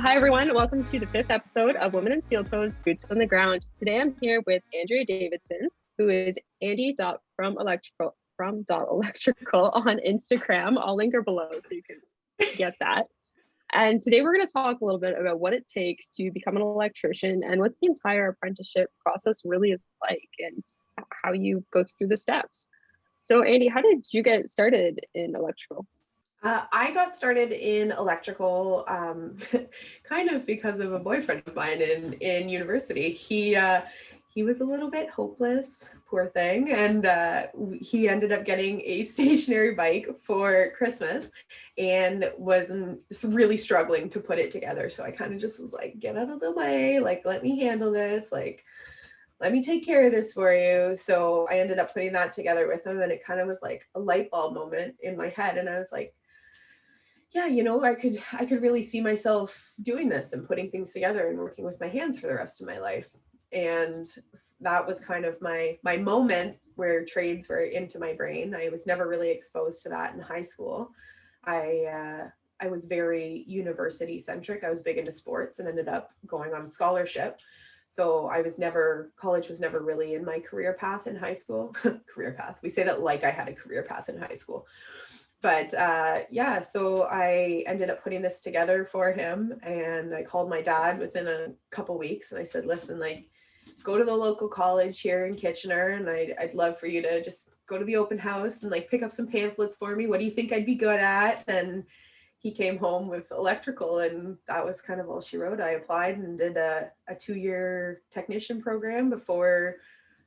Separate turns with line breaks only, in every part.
Hi, everyone. Welcome to the fifth episode of Women in Steel Toes, Boots on the Ground. Today, I'm here with Andie Davidson, who is Andie.from.electrical on Instagram. I'll link her below so you can get that. And today, we're going to talk a little bit about what it takes to become an electrician and what the entire apprenticeship process really is like and how you go through the steps. So, Andie, how did you get started in electrical?
I got started in electrical kind of because of a boyfriend of mine in university. He was a little bit hopeless, poor thing, and he ended up getting a stationary bike for Christmas and was really struggling to put it together. So I kind of just was like, get out of the way, like, let me handle this, like, let me take care of this for you. So I ended up putting that together with him, and it kind of was like a light bulb moment in my head. And I was like, yeah, I could really see myself doing this and putting things together and working with my hands for the rest of my life. And that was kind of my moment where trades were into my brain. I was never really exposed to that in high school. I was very university centric. I was big into sports and ended up going on scholarship. So college was never really in my career path in high school. Career path. We say that like I had a career path in high school. But yeah, so I ended up putting this together for him, and I called my dad within a couple weeks, and I said, listen, like, go to the local college here in Kitchener, and I'd love for you to just go to the open house and like pick up some pamphlets for me. What do you think I'd be good at? And he came home with electrical, and that was kind of all she wrote. I applied and did a 2-year technician program before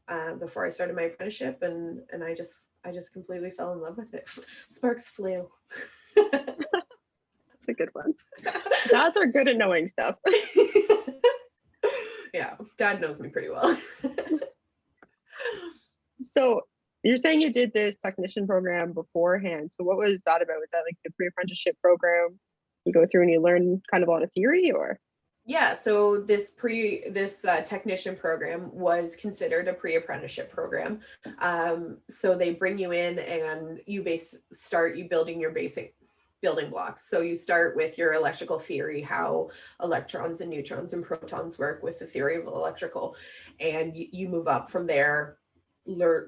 I started my apprenticeship, and I just completely fell in love with it. Sparks flew.
That's a good one. Dads are good at knowing stuff.
Yeah, Dad knows me pretty well.
So you're saying you did this technician program beforehand. So what was that about? Was that like the pre-apprenticeship program? You go through and you learn kind of a lot of theory, or?
Yeah, so this technician program was considered a pre-apprenticeship program. So they bring you in and you building your basic building blocks. So you start with your electrical theory, how electrons and neutrons and protons work with the theory of electrical, and you move up from there,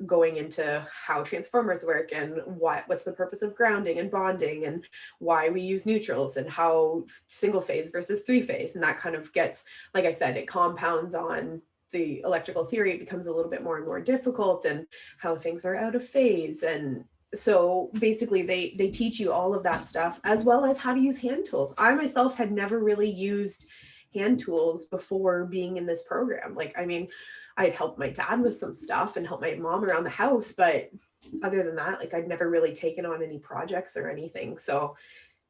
going into how transformers work and what's the purpose of grounding and bonding and why we use neutrals and how single phase versus 3-phase, and that kind of gets, like I said, it compounds on the electrical theory. It becomes a little bit more and more difficult, and how things are out of phase. And so basically they teach you all of that stuff, as well as how to use hand tools. I myself had never really used hand tools before being in this program. Like, I mean, I'd helped my dad with some stuff and helped my mom around the house, but other than that, like, I'd never really taken on any projects or anything. So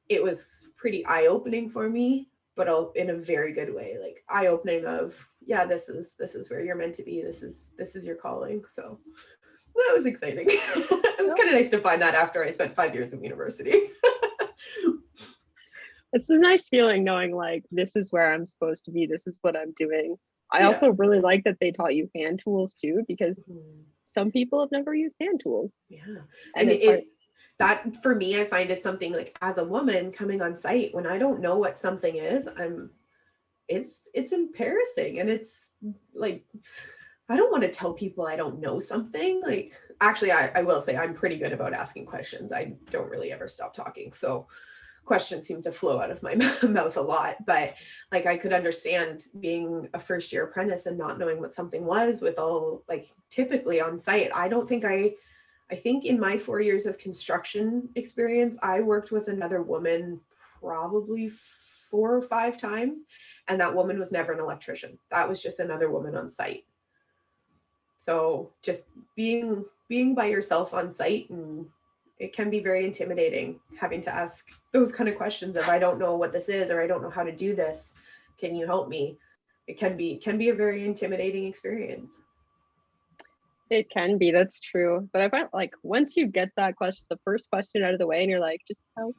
it was pretty eye-opening for me, but in a very good way. Like, eye-opening of, yeah, this is where you're meant to be. This is your calling. So that was exciting. It was kind of nice to find that after I spent 5 years in university.
It's a nice feeling knowing like this is where I'm supposed to be. This is what I'm doing. I also really like that they taught you hand tools too, because some people have never used hand tools.
Yeah.
And
that for me, I find is something like, as a woman coming on site, when I don't know what something is, it's embarrassing. And it's like, I don't want to tell people I don't know something. Like, actually, I will say I'm pretty good about asking questions. I don't really ever stop talking. So questions seem to flow out of my mouth a lot, but like, I could understand being a first year apprentice and not knowing what something was, with all, like, typically on site. I think in my 4 years of construction experience, I worked with another woman probably 4 or 5 times, and that woman was never an electrician. That was just another woman on site. So just being by yourself on site, and it can be very intimidating having to ask those kind of questions of, I don't know what this is, or I don't know how to do this. Can you help me? It can be a very intimidating experience.
it can be, that's true. But I find like once you get that question, the first question out of the way, and you're like, just help.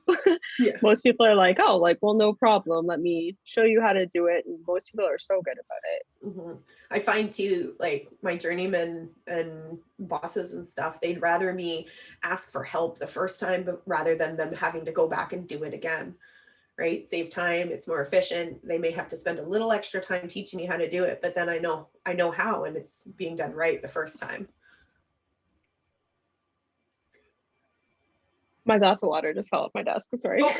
Yeah.
Most people are like, oh, like, well, no problem. Let me show you how to do it. And most people are so good about it.
Mm-hmm. I find too, like, my journeymen and bosses and stuff, they'd rather me ask for help the first time, but rather than them having to go back and do it again. right? Save time, it's more efficient. They may have to spend a little extra time teaching me how to do it, but then I know how, and it's being done right the first time.
My glass of water just fell off my desk. Sorry.
Oh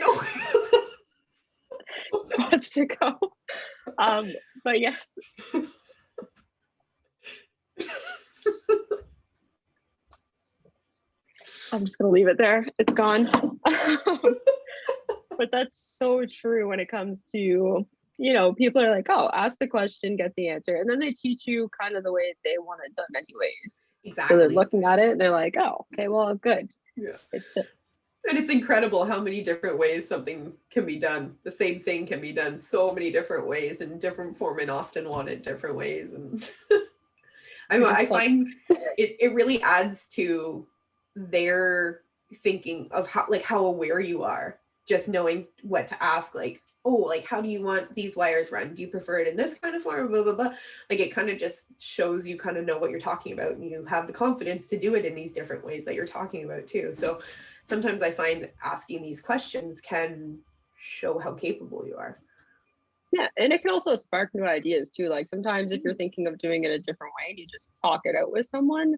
no.
Just watched it go. But yes. I'm just gonna leave it there. It's gone. But that's so true when it comes to, people are like, oh, ask the question, get the answer. And then they teach you kind of the way they want it done anyways.
Exactly.
So they're looking at it and they're like, oh, okay, well, good.
Yeah.
And
it's incredible how many different ways something can be done. The same thing can be done so many different ways in different form and often wanted different ways. And I find it really adds to their thinking of how aware you are, just knowing what to ask, like, oh, like, how do you want these wires run? Do you prefer it in this kind of form? Blah, blah, blah. Like, it kind of just shows you kind of know what you're talking about, and you have the confidence to do it in these different ways that you're talking about too. So sometimes I find asking these questions can show how capable you are.
Yeah, and it can also spark new ideas too. Like sometimes if you're thinking of doing it a different way and you just talk it out with someone,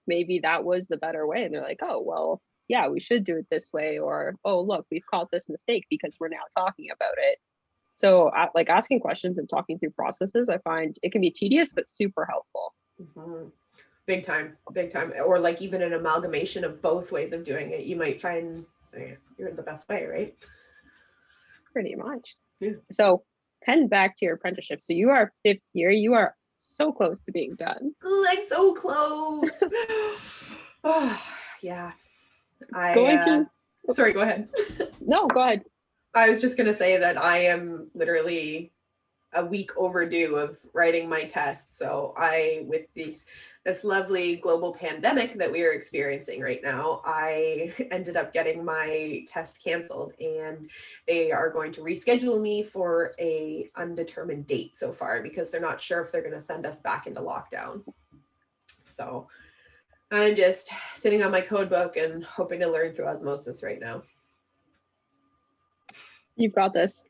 maybe that was the better way. And they're like, oh, well, yeah, we should do it this way. Or, oh, look, we've caught this mistake because we're now talking about it. So like asking questions and talking through processes, I find it can be tedious, but super helpful.
Mm-hmm. Big time. Or like even an amalgamation of both ways of doing it. You might find you're the best way, right?
Pretty much.
Yeah.
So heading back to your apprenticeship. So you are 5th year. You are so close to being done.
Like so close. Oh, yeah. Sorry, go ahead.
No, go ahead.
I was just going to say that I am literally a week overdue of writing my test. So with this lovely global pandemic that we are experiencing right now, I ended up getting my test canceled, and they are going to reschedule me for a undetermined date so far, because they're not sure if they're going to send us back into lockdown. So I'm just sitting on my code book and hoping to learn through osmosis right now.
You've got this.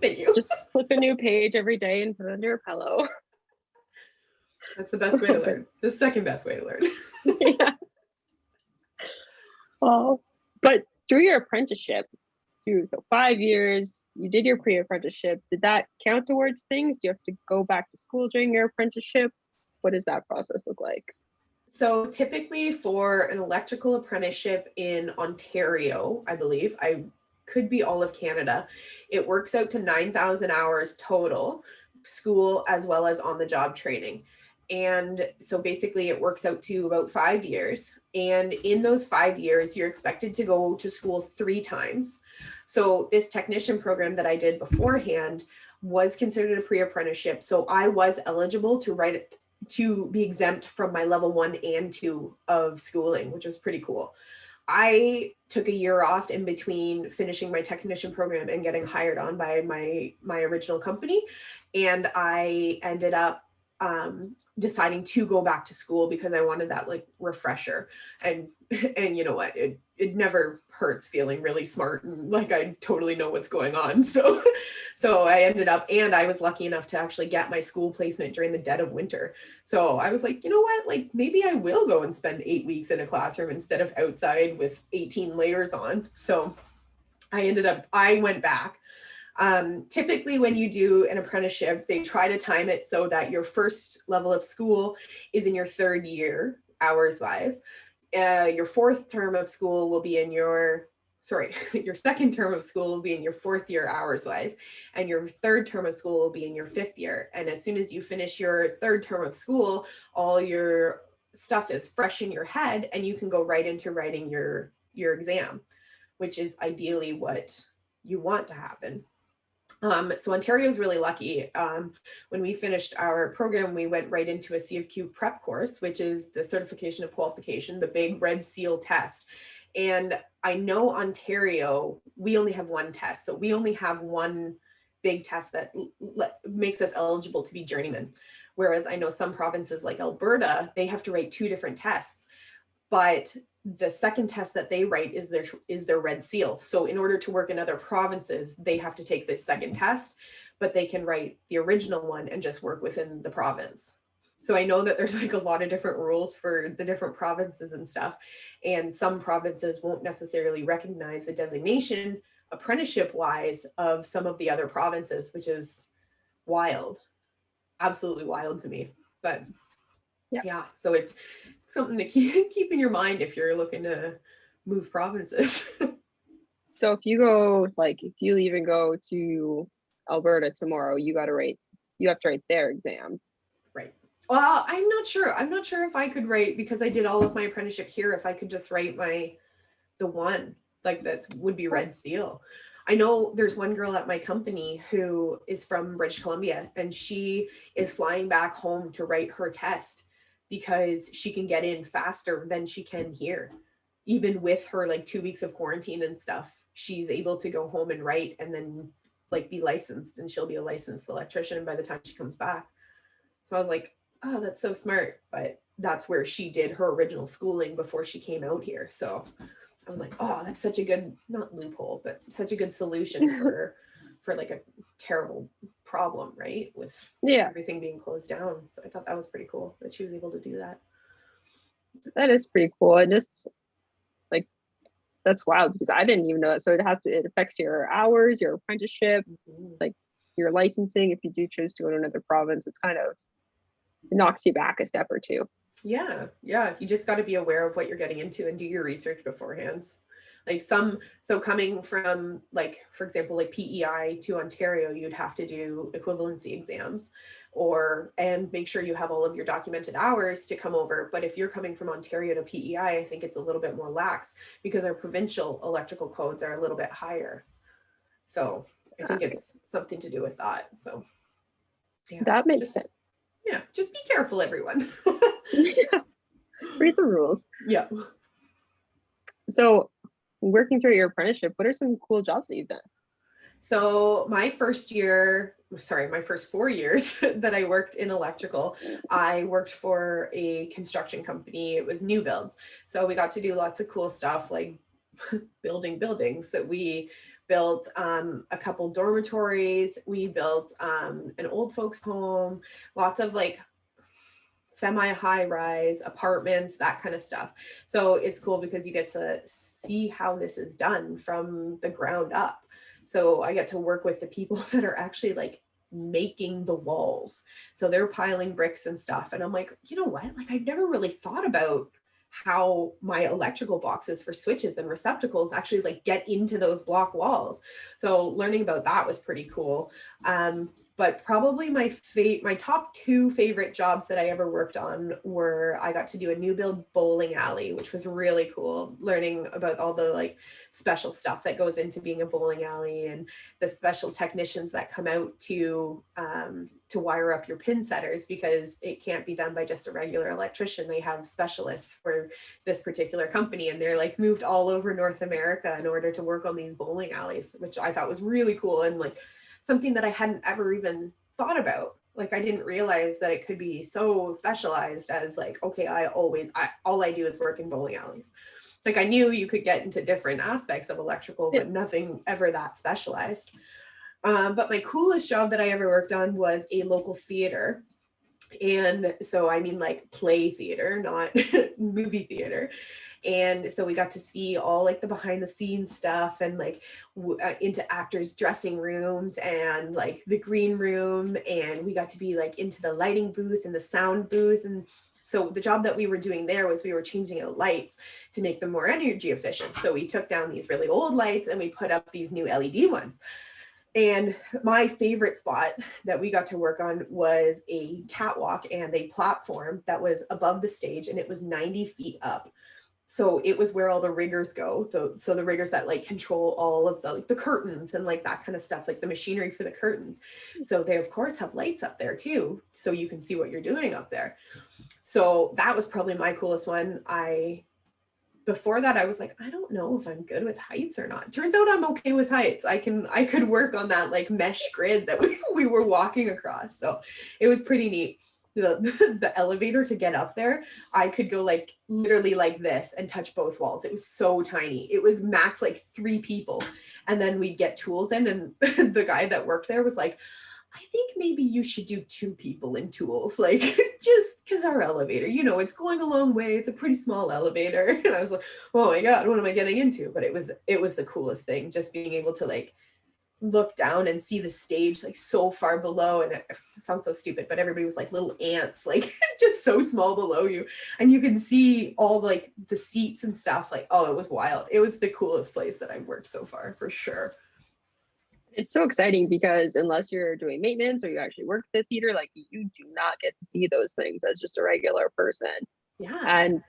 Thank you.
Just flip a new page every day and put it under your pillow.
That's the best way to learn. The second best way to learn.
Yeah. Well, but through your apprenticeship, so 5 years, you did your pre-apprenticeship. Did that count towards things? Do you have to go back to school during your apprenticeship? What does that process look like?
So typically for an electrical apprenticeship in Ontario, I believe, I could be all of Canada, it works out to 9,000 hours total, school as well as on the job training. And so basically it works out to about 5 years. And in those 5 years, you're expected to go to school 3 times. So this technician program that I did beforehand was considered a pre-apprenticeship. So I was eligible to be exempt from my level 1 and 2 of schooling, which was pretty cool. I took a year off in between finishing my technician program and getting hired on by my original company. And I ended up deciding to go back to school because I wanted that like refresher. And you know what, it never hurts feeling really smart and like I totally know what's going on. So I ended up, and I was lucky enough to actually get my school placement during the dead of winter. So I was like, you know what, like maybe I will go and spend 8 weeks in a classroom instead of outside with 18 layers on. So I went back. Typically when you do an apprenticeship, they try to time it so that your first level of school is in your 3rd year hours wise. Your 4th term of school will be in your 2nd term of school will be in your 4th year hours wise, and your 3rd term of school will be in your 5th year. And as soon as you finish your 3rd term of school, all your stuff is fresh in your head and you can go right into writing your exam, which is ideally what you want to happen. So Ontario is really lucky. When we finished our program, we went right into a CFQ prep course, which is the certification of qualification, the big red seal test. And I know Ontario, we only have 1 test. So we only have 1 big test that makes us eligible to be journeyman. Whereas I know some provinces like Alberta, they have to write 2 different tests. but the second test that they write is their red seal. So in order to work in other provinces, they have to take this second test, but they can write the original one and just work within the province. So I know that there's like a lot of different rules for the different provinces and stuff. And some provinces won't necessarily recognize the designation apprenticeship wise of some of the other provinces, which is wild, absolutely wild to me. But yeah, so it's something to keep in your mind if you're looking to move provinces.
So if you go, like, if you leave and go to Alberta tomorrow, you have to write their exam.
Right. Well, I'm not sure if I could write, because I did all of my apprenticeship here, if I could just write the one like that would be red seal. I know there's one girl at my company who is from British Columbia, and she is flying back home to write her test because she can get in faster than she can here. Even with her like 2 weeks of quarantine and stuff, she's able to go home and write and then like be licensed, and she'll be a licensed electrician by the time she comes back. So I was like, oh, that's so smart. But that's where she did her original schooling before she came out here. So I was like, oh, that's such a good, not loophole, but such a good solution for like a terrible problem, right? With everything being closed down. So I thought that was pretty cool that she was able to do that.
That is pretty cool. And just like, that's wild, because I didn't even know that. So it affects your hours, your apprenticeship, like your licensing. If you do choose to go to another province, it's kind of, it knocks you back a step or two.
Yeah. You just got to be aware of what you're getting into and do your research beforehand. Like so coming from, like, for example, like PEI to Ontario, you'd have to do equivalency exams and make sure you have all of your documented hours to come over. But if you're coming from Ontario to PEI, I think it's a little bit more lax because our provincial electrical codes are a little bit higher. So I think it's something to do with that. So
yeah, that makes sense.
Yeah, just be careful, everyone.
Read the rules.
Yeah.
So working through your apprenticeship, what are some cool jobs that you've done?
So my first 4 years that I worked in electrical, I worked for a construction company. It was new builds. So we got to do lots of cool stuff like building buildings. That we built a couple dormitories. We built an old folks home, lots of like semi-high rise apartments, that kind of stuff. So it's cool because you get to see how this is done from the ground up. So I get to work with the people that are actually like making the walls. So they're piling bricks and stuff. And I'm like, you know what? Like, I've never really thought about how my electrical boxes for switches and receptacles actually like get into those block walls. So learning about that was pretty cool. But probably my top two favorite jobs that I ever worked on were, I got to do a new build bowling alley, which was really cool, learning about all the like special stuff that goes into being a bowling alley and the special technicians that come out to wire up your pin setters, because it can't be done by just a regular electrician. They have specialists for this particular company, and they're like moved all over North America in order to work on these bowling alleys, which I thought was really cool and like something that I hadn't ever even thought about. Like, I didn't realize that it could be so specialized as like, okay, all I do is work in bowling alleys. Like, I knew you could get into different aspects of electrical, but nothing ever that specialized. But my coolest job that I ever worked on was a local theater. And so, I mean, like play theater, not movie theater. And so we got to see all like the behind the scenes stuff and like into actors' dressing rooms and like the green room. And we got to be like into the lighting booth and the sound booth. And so the job that we were doing there was we were changing out lights to make them more energy efficient. So we took down these really old lights and we put up these new LED ones. And my favorite spot that we got to work on was a catwalk and a platform that was above the stage, and it was 90 feet up. So it was where all the riggers go. So the riggers that like control all of the curtains and like that kind of stuff, like the machinery for the curtains. So they of course have lights up there too, so you can see what you're doing up there. So that was probably my coolest one. Before that, I was like, I don't know if I'm good with heights or not. Turns out I'm okay with heights. I could work on that like mesh grid that we were walking across. So it was pretty neat. the elevator to get up there, I could go like literally like this and touch both walls. It was so tiny. It was max like 3 people. And then we'd get tools in, and the guy that worked there was like, I think maybe you should do 2 people in tools, like just because our elevator, you know, it's going a long way. It's a pretty small elevator. And I was like, oh my God, what am I getting into? But it was the coolest thing, just being able to like look down and see the stage like so far below. And it sounds so stupid, but everybody was like little ants, like just so small below you. And you can see all like the seats and stuff. Like, oh, it was wild. It was the coolest place that I've worked so far, for sure.
It's so exciting because unless you're doing maintenance or you actually work at the theater, like you do not get to see those things as just a regular person.
Yeah.
And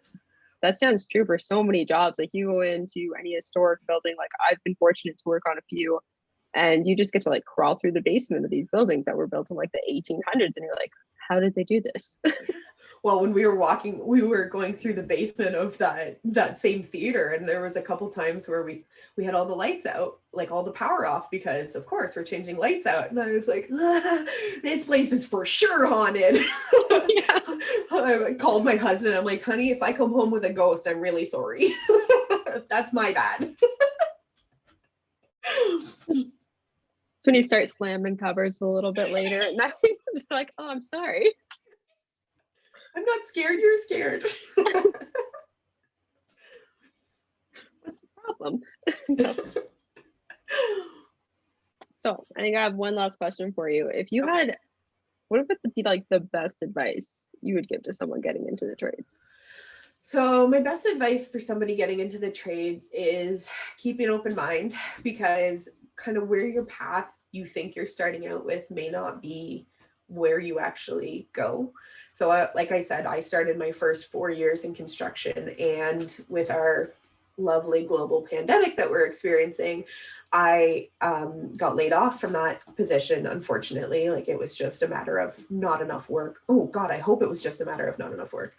that stands true for so many jobs. Like you go into any historic building, like I've been fortunate to work on a few, and you just get to like crawl through the basement of these buildings that were built in like the 1800s, and you're like, how did they do this?
Well, when we were going through the basement of that same theater, and there was a couple times where we had all the lights out, like all the power off, because of course we're changing lights out. And I was like, this place is for sure haunted.
Yeah.
I called my husband. I'm like, honey, if I come home with a ghost, I'm really sorry. That's my bad.
It's when you start slamming cupboards a little bit later, and I'm just like, oh, I'm sorry.
I'm not scared, you're scared.
What's the problem? No. So I think I have one last question for you. If you had, what would be like the best advice you would give to someone getting into the trades?
So my best advice for somebody getting into the trades is keep an open mind, because kind of where your path you think you're starting out with may not be where you actually go. So like I said, I started my first 4 years in construction, and with our lovely global pandemic that we're experiencing, I got laid off from that position, unfortunately. Like it was just a matter of not enough work. Oh God, I hope it was just a matter of not enough work.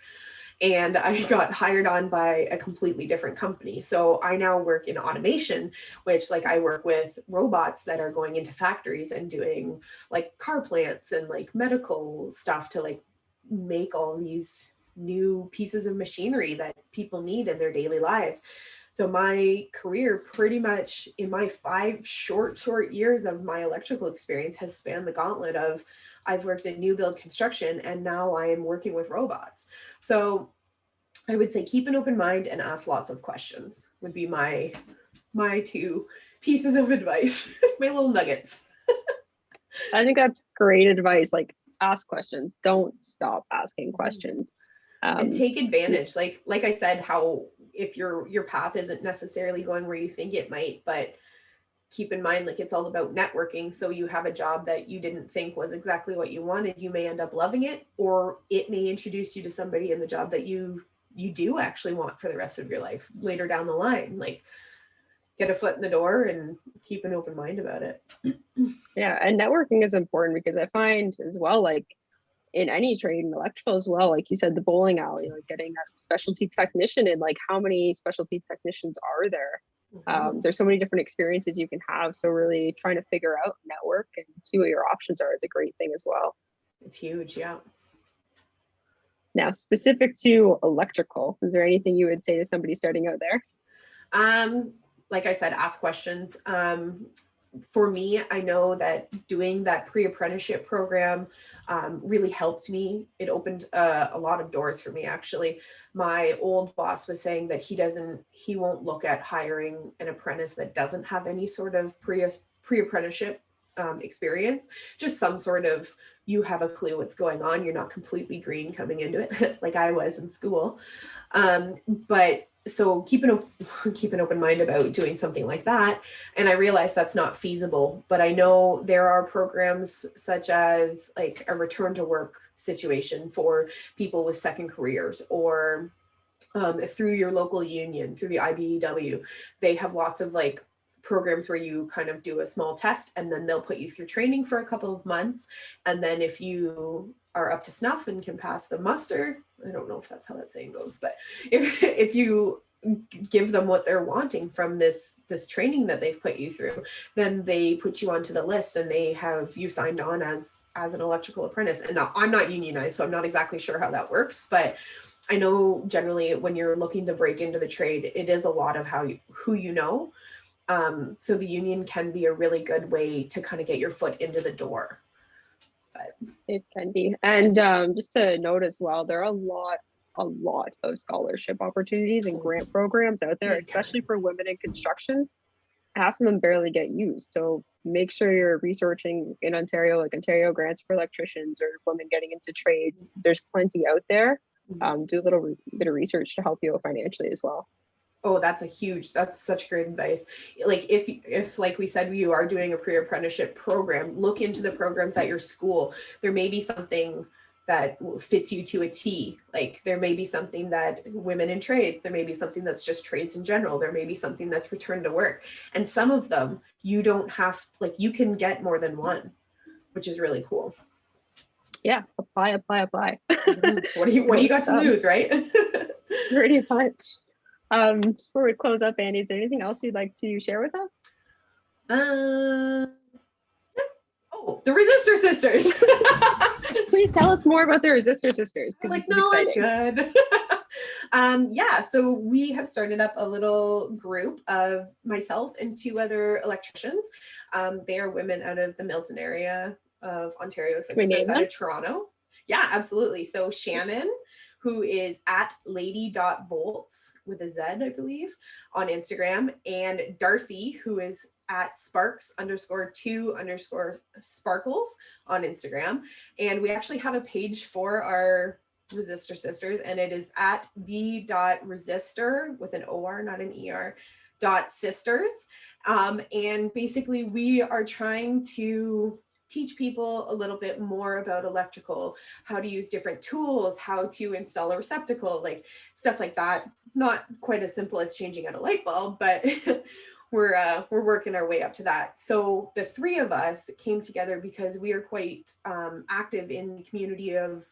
And I got hired on by a completely different company. So I now work in automation, which like I work with robots that are going into factories and doing like car plants and like medical stuff to like make all these new pieces of machinery that people need in their daily lives. So my career pretty much in my 5 short years of my electrical experience has spanned the gauntlet of I've worked in new build construction, and now I am working with robots. So I would say keep an open mind and ask lots of questions would be my 2 pieces of advice, my little nuggets.
I think that's great advice. Like ask questions. Don't stop asking questions.
And take advantage. Like I said, how if your path isn't necessarily going where you think it might, but keep in mind, like it's all about networking. So you have a job that you didn't think was exactly what you wanted. You may end up loving it, or it may introduce you to somebody in the job that you do actually want for the rest of your life later down the line. Like get a foot in the door and keep an open mind about it.
Yeah. And networking is important because I find as well, like in any trade in electrical as well, like you said, the bowling alley, like getting that specialty technician in, like how many specialty technicians are there? There's so many different experiences you can have. So really trying to figure out network and see what your options are is a great thing as well.
It's huge. Yeah.
Now, specific to electrical, is there anything you would say to somebody starting out there?
Like I said, ask questions. For me, I know that doing that pre-apprenticeship program really helped me. It opened a lot of doors for me, actually. My old boss was saying that he won't look at hiring an apprentice that doesn't have any sort of pre-apprenticeship experience, just some sort of, you have a clue what's going on. You're not completely green coming into it like I was in school. But so keep an open mind about doing something like that. And I realize that's not feasible, but I know there are programs such as like a return to work situation for people with second careers, or through your local union, through the IBEW. They have lots of like programs where you kind of do a small test, and then they'll put you through training for a couple of months. And then if you are up to snuff and can pass the muster, I don't know if that's how that saying goes, but if you give them what they're wanting from this training that they've put you through, then they put you onto the list and they have you signed on as an electrical apprentice. And now, I'm not unionized, so I'm not exactly sure how that works, but I know generally when you're looking to break into the trade, it is a lot of who you know. So the union can be a really good way to kind of get your foot into the door. But
it can be. And just to note as well, there are a lot of scholarship opportunities and grant programs out there, especially for women in construction. Half of them barely get used. So make sure you're researching in Ontario, like Ontario grants for electricians or women getting into trades. There's plenty out there. Do a little bit of research to help you financially as well.
Oh, that's such great advice. Like if like we said, you are doing a pre-apprenticeship program, look into the programs at your school. There may be something that fits you to a T. Like there may be something that women in trades, there may be something that's just trades in general. There may be something that's return to work. And some of them you don't have, like you can get more than one, which is really cool.
Yeah, apply.
What do you got to lose, right?
Pretty much. Before we close up, Andie, is there anything else you'd like to share with us?
Oh, the Resistor Sisters.
Please tell us more about the Resistor Sisters.
I was like, no, I'm good. Yeah, so we have started up a little group of myself and 2 other electricians. They are women out of the Milton area of Ontario, so just outside of Toronto. Yeah, absolutely. So Shannon, who is at lady.volts with a Z, I believe, on Instagram, and Darcy, who is at sparks_2_sparkles on Instagram. And we actually have a page for our Resistor Sisters, and it is at the.resistor with an OR, not an ER, .sisters. And basically we are trying to teach people a little bit more about electrical, how to use different tools, how to install a receptacle, like stuff like that. Not quite as simple as changing out a light bulb, but we're working our way up to that. So the 3 of us came together because we are quite active in the community of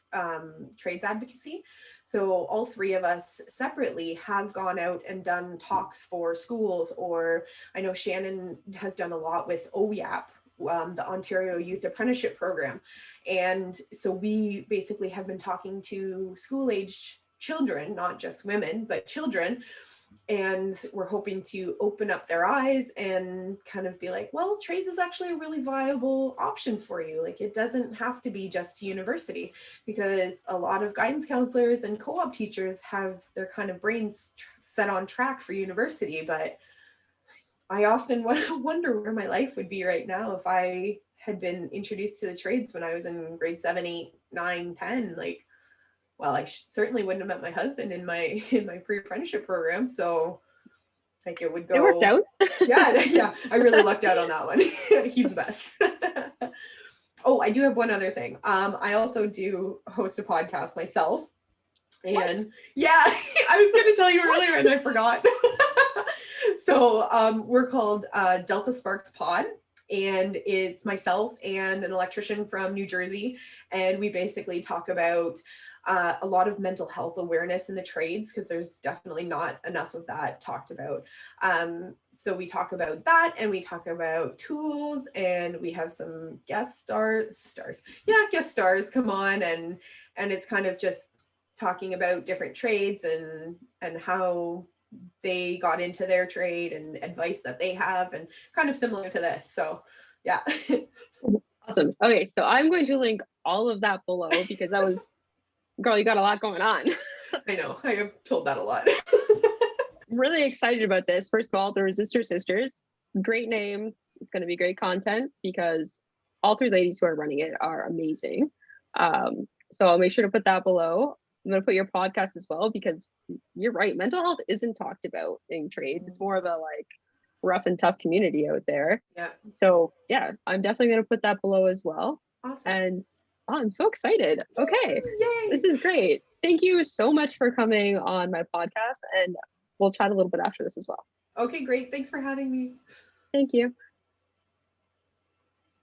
trades advocacy. So all 3 of us separately have gone out and done talks for schools, or I know Shannon has done a lot with OYAP, the Ontario Youth Apprenticeship Program. And so we basically have been talking to school-age children, not just women, but children. And we're hoping to open up their eyes and kind of be like, well, trades is actually a really viable option for you. Like it doesn't have to be just university, because a lot of guidance counselors and co-op teachers have their kind of brains set on track for university. But I often wonder where my life would be right now if I had been introduced to the trades when I was in grade 7, 8, 9, 10. Like, well, I certainly wouldn't have met my husband in my pre-apprenticeship program. So like it would go.
It worked out.
Yeah. I really lucked out on that one. He's the best. Oh, I do have one other thing. I also do host a podcast myself. And yeah, I was going to tell you earlier and I forgot. So we're called Delta Sparks Pod. And it's myself and an electrician from New Jersey. And we basically talk about a lot of mental health awareness in the trades, because there's definitely not enough of that talked about. So we talk about that, and we talk about tools, and we have some guest stars come on, and it's kind of just talking about different trades and how they got into their trade and advice that they have, and kind of similar to this. So yeah.
Awesome. Okay, so I'm going to link all of that below, because that was, girl, you got a lot going on.
I know, I have told that a lot.
I'm really excited about this. First of all, the Resistor Sisters, great name. It's going to be great content, because all 3 ladies who are running it are amazing. So I'll make sure to put that below. I'm going to put your podcast as well, because you're right. Mental health isn't talked about in trades. It's more of a like rough and tough community out there.
Yeah.
So yeah, I'm definitely going to put that below as well.
Awesome.
And I'm so excited. Okay.
Yay.
This is great. Thank you so much for coming on my podcast, and we'll chat a little bit after this as well.
Okay, great. Thanks for having me.
Thank you.